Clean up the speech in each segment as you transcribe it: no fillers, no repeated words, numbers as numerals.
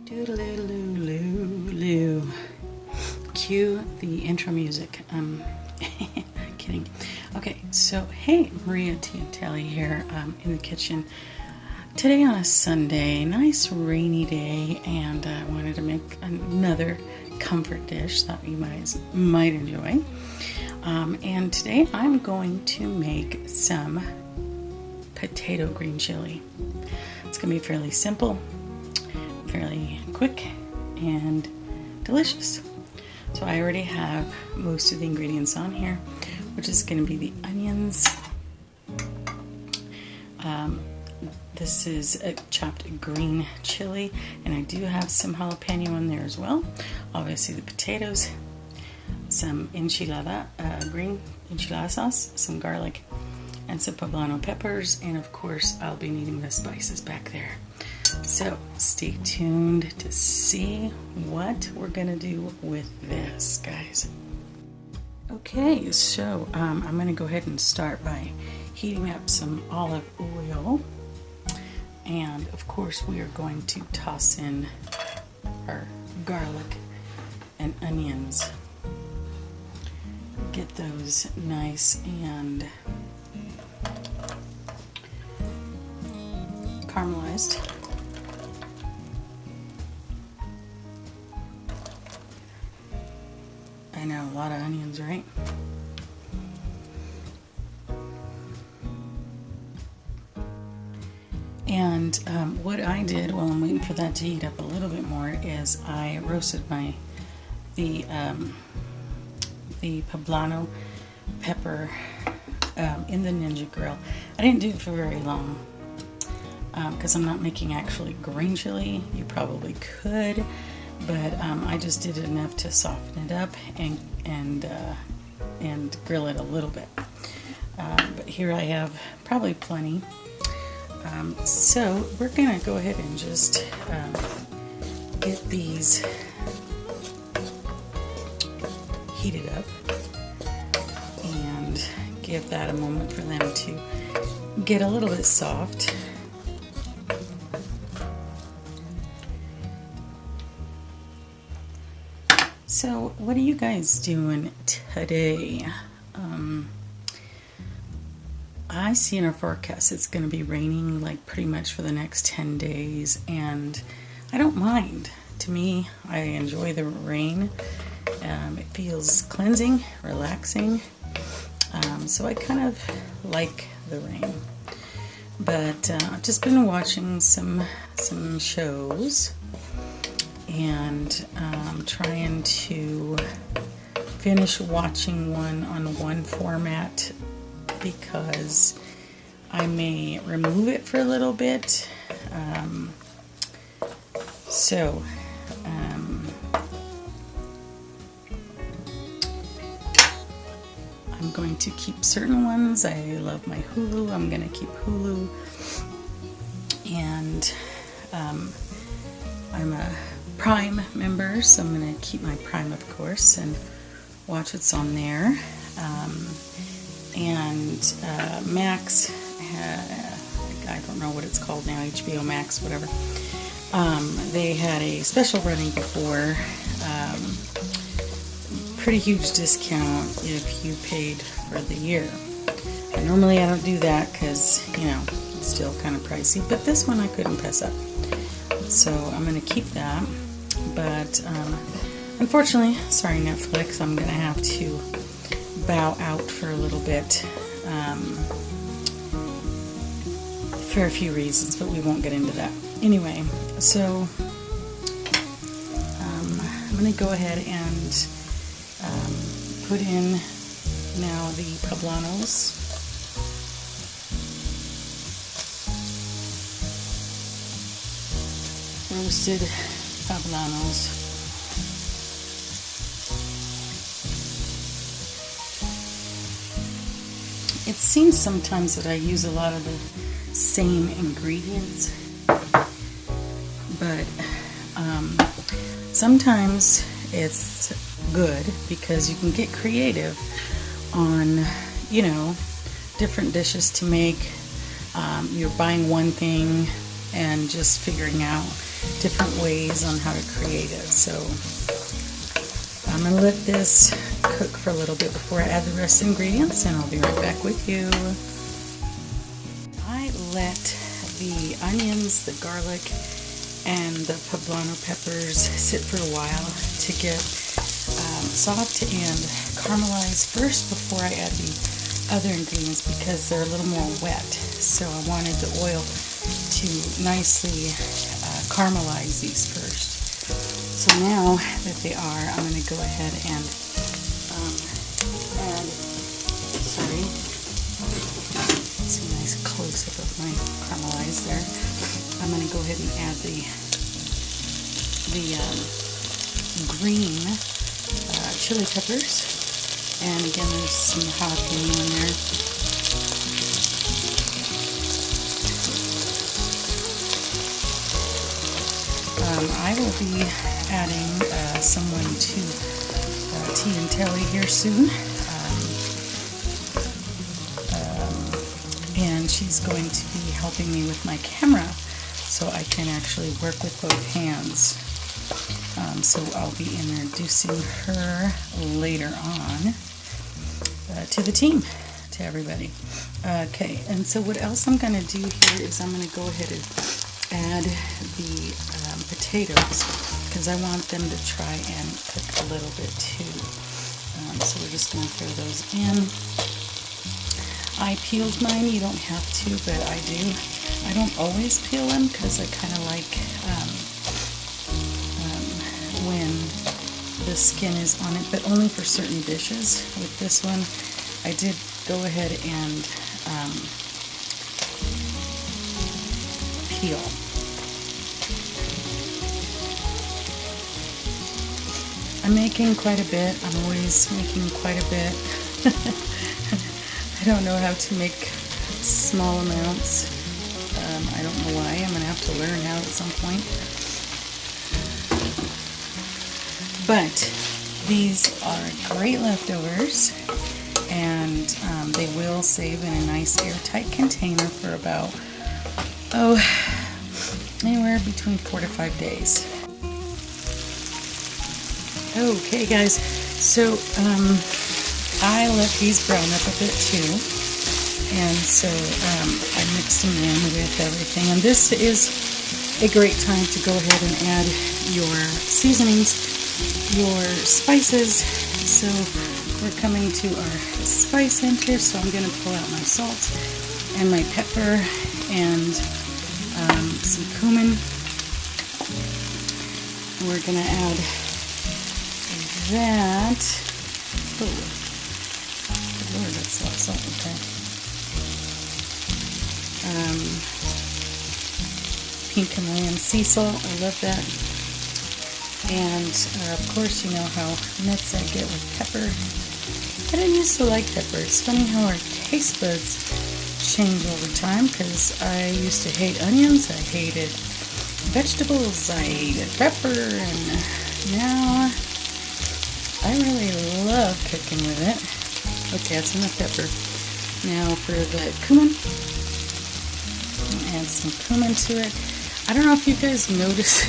Doodaloo. Cue the intro music. Kidding. Okay, so hey, Maria Tiantelli here in the kitchen. Today on a Sunday, nice rainy day, and I wanted to make another comfort dish that you guys might enjoy. And today I'm going to make some potato green chili. It's going to be fairly simple, fairly quick, and delicious. So I already have most of the ingredients on here, which is going to be the onions. This is a chopped green chili, and I do have some jalapeno in there as well. Obviously the potatoes, some enchilada, green enchilada sauce, some garlic, and some poblano peppers, and of course I'll be needing the spices back there. So stay tuned to see what we're gonna do with this, guys. Okay, so I'm gonna go ahead and start by heating up some olive oil, and of course we are going to toss in our garlic and onions. Get those nice and caramelized. I know, a lot of onions, right? And what I did while I'm waiting for that to heat up a little bit more is I roasted the Poblano Pepper in the Ninja Grill. I didn't do it for very long because I'm not making actually green chili. You probably could, but I just did it enough to soften it up and grill it a little bit. But here I have probably plenty. So we're gonna go ahead and just get these heated up and give that a moment for them to get a little bit soft. So what are you guys doing today? I see in our forecast it's going to be raining like pretty much for the next 10 days, and I don't mind. To me, I enjoy the rain. It feels cleansing, relaxing, so I kind of like the rain. But I've just been watching some shows, and trying to finish watching one on one format because I may remove it for a little bit. I'm going to keep certain ones. I love my Hulu. I'm going to keep Hulu. And I'm a Prime member, so I'm going to keep my Prime, of course, and watch what's on there. And Max, I don't know what it's called now, HBO Max, whatever. They had a special running before, pretty huge discount if you paid for the year. And normally I don't do that because, you know, it's still kind of pricey, but this one I couldn't pass up. So I'm going to keep that, but unfortunately, sorry Netflix, I'm going to have to bow out for a little bit for a few reasons, but we won't get into that. Anyway, so I'm going to go ahead and put in now the poblanos. Roasted poblanos. It seems sometimes that I use a lot of the same ingredients, but sometimes it's good because you can get creative on, you know, different dishes to make. You're buying one thing and just figuring out different ways on how to create it. So I'm going to let this cook for a little bit before I add the rest of the ingredients, and I'll be right back with you. I let the onions, the garlic, and the poblano peppers sit for a while to get soft and caramelized first before I add the other ingredients, because they're a little more wet. So I wanted the oil to nicely caramelize these first. So now that they are, I'm going to go ahead and add, sorry, it's a nice close-up of my caramelized there. I'm going to go ahead and add the green chili peppers, and again there's some jalapeno in there. I will be adding someone to Tea and Telly here soon, and she's going to be helping me with my camera so I can actually work with both hands. So I'll be introducing her later on to the team, to everybody. Okay, and so what else I'm going to do here is I'm going to go ahead and add the potatoes, because I want them to try and cook a little bit too. So we're just going to throw those in. I peeled mine. You don't have to, but I do. I don't always peel them because I kind of like when the skin is on it, but only for certain dishes. With this one, I did go ahead and peel. I'm making quite a bit. I'm always making quite a bit. I don't know how to make small amounts. I don't know why. I'm going to have to learn how at some point. But these are great leftovers, and they will save in a nice airtight container for about, anywhere between 4 to 5 days. Okay guys, so I let these brown up a bit too, and so I mixed them in with everything, and this is a great time to go ahead and add your seasonings, your spices. So we're coming to our spice center, so I'm going to pull out my salt and my pepper and some cumin. We're going to add that. Oh, good Lord, that's a lot of salt. Okay. Pink Himalayan sea salt. I love that. And of course, you know how nuts I get with pepper. I didn't used to like pepper. It's funny how our taste buds change over time, because I used to hate onions, I hated vegetables, I hated pepper, and now I really love cooking with it. Okay, that's enough pepper. Now for the cumin, add some cumin to it. I don't know if you guys noticed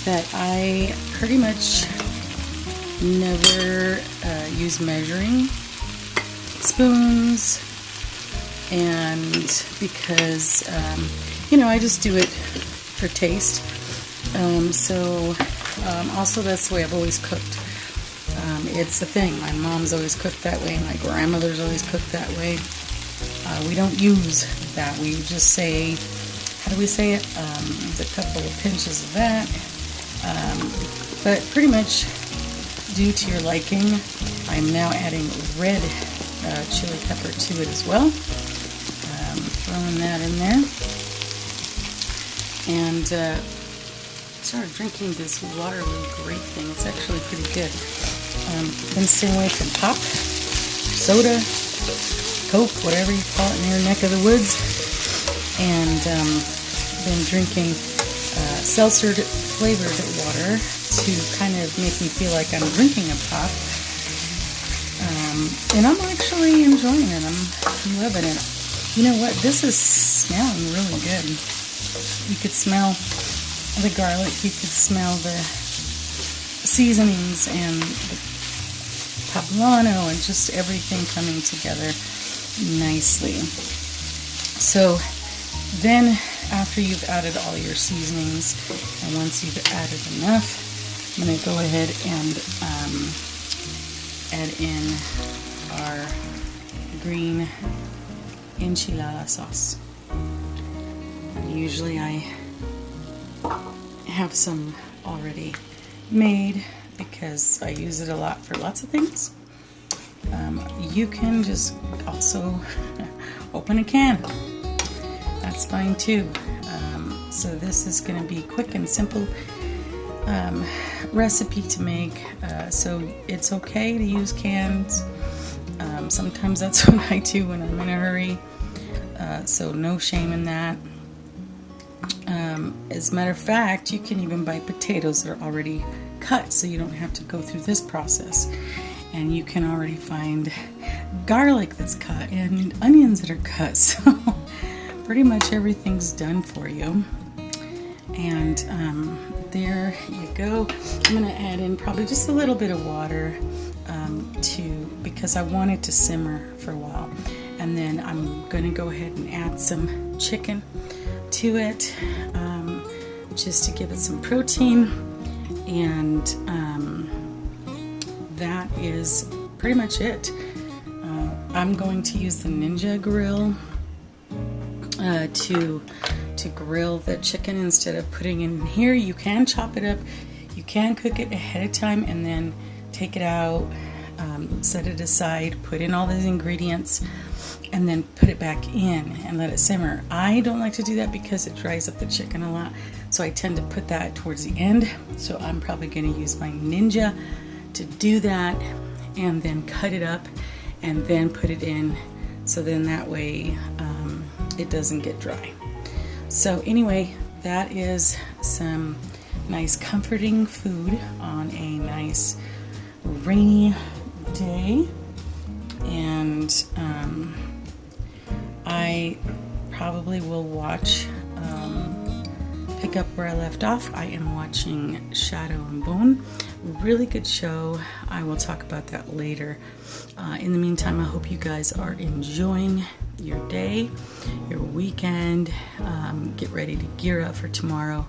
that I pretty much never use measuring spoons, and because I just do it for taste. Also that's the way I've always cooked. It's a thing. My mom's always cooked that way. My grandmother's always cooked that way. We don't use that. We just say, how do we say it? A couple of pinches of that. But pretty much, due to your liking, I'm now adding red chili pepper to it as well. Throwing that in there. And started drinking this Waterloo grape thing. It's actually pretty good. Been staying away from pop, soda, Coke, whatever you call it in your neck of the woods. And been drinking seltzer flavored water to kind of make me feel like I'm drinking a pop. And I'm actually enjoying it. I'm loving it. You know what? This is smelling really good. You could smell the garlic, you could smell the seasonings and the poblano and just everything coming together nicely. So then after you've added all your seasonings, and once you've added enough, I'm going to go ahead and add in our green enchilada sauce. Usually I have some already made because I use it a lot for lots of things. You can just also open a can. That's fine too. So this is going to be quick and simple recipe to make. So it's okay to use cans. Sometimes that's what I do when I'm in a hurry. So no shame in that. As a matter of fact, you can even buy potatoes that are already cut, so you don't have to go through this process. And you can already find garlic that's cut and onions that are cut. So pretty much everything's done for you. And there you go. I'm going to add in probably just a little bit of water because I want it to simmer for a while. And then I'm going to go ahead and add some chicken to it just to give it some protein. And that is pretty much it. I'm going to use the Ninja grill to grill the chicken instead of putting it in here. You can chop it up, you can cook it ahead of time and then take it out, set it aside, put in all those ingredients, and then put it back in and let it simmer. I don't like to do that because it dries up the chicken a lot, so I tend to put that towards the end. So I'm probably going to use my Ninja to do that and then cut it up and then put it in, so then that way it doesn't get dry. So anyway, that is some nice comforting food on a nice rainy day. And I probably will watch, pick up where I left off. I am watching Shadow and Bone. Really good show. I will talk about that later. In the meantime, I hope you guys are enjoying your day, your weekend. Get ready to gear up for tomorrow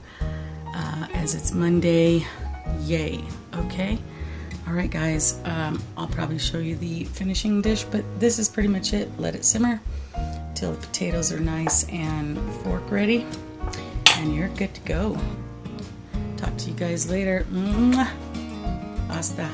as it's Monday. Yay. Okay. All right, guys. I'll probably show you the finishing dish, but this is pretty much it. Let it simmer till the potatoes are nice and fork ready, and you're good to go. Talk to you guys later. Mwah. Hasta.